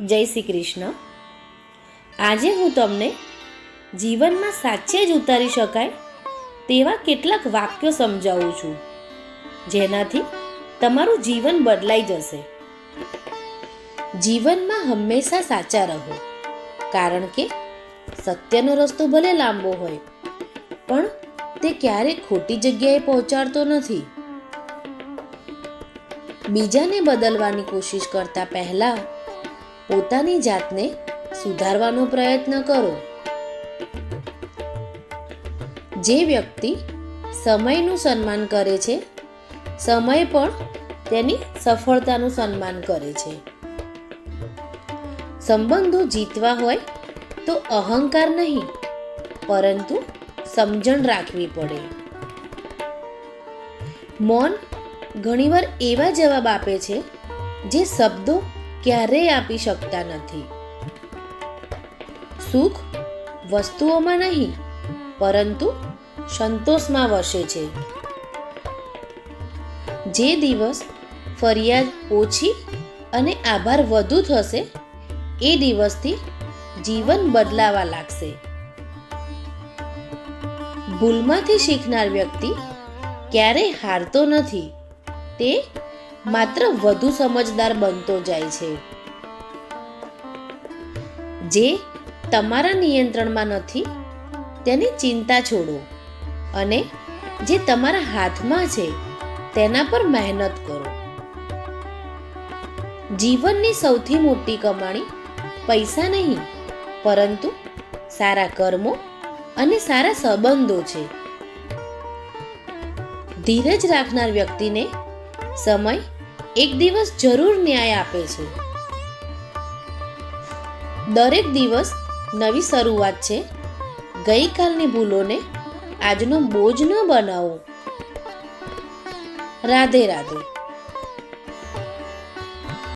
જય શ્રી કૃષ્ણ. આજે હું તમને જીવનમાં સાચે જ ઉતારી શકાય તેવા કેટલાક વાક્યો સમજાવું છું, જેનાથી તમારું જીવન બદલાઈ જશે. જીવનમાં હંમેશા સાચા રહો, કારણ કે સત્યનો રસ્તો ભલે લાંબો હોય પણ તે ક્યારેય ખોટી જગ્યાએ પહોંચાડતો નથી. બીજાને બદલવાની કોશિશ કરતા પહેલા પોતાની જાતને સુધારવાનો પ્રયત્ન કરો. જે વ્યક્તિ સમયનું સન્માન કરે છે, સમય પણ તેની સફળતાનું સન્માન કરે છે. સંબંધો જીતવા હોય તો અહંકાર નહીં, પરંતુ સમજણ રાખવી પડે. મૌન ઘણીવાર એવા જવાબ આપે છે જે શબ્દો ક્યારેય આપી શકતા નથી. સુખ વસ્તુઓમાં નહીં, પરંતુ સંતોષમાં વસે છે. જે દિવસ ફરિયાદ ઓછી અને આભાર વધુ થશે, એ દિવસથી જીવન બદલાવા લાગશે. ભૂલમાંથી શીખનાર વ્યક્તિ ક્યારેય હારતો નથી, તે માત્ર વધુ સમજદાર બનતો જાય છે. જે તમારા નિયંત્રણમાં નથી તેની ચિંતા છોડો, અને જે તમારા હાથમાં છે તેના પર મહેનત કરો. જીવનની સૌથી મોટી કમાણી પૈસા નહીં, પરંતુ સારા કર્મો અને સારા સંબંધો છે. ધીરજ રાખનાર વ્યક્તિને સમય એક દિવસ જરૂર ન્યાય આપે છે. દરેક દિવસ નવી શરૂઆત છે. ગઈકાલની ભૂલોને આજનો બોજ ન બનાવો. રાધે રાધે.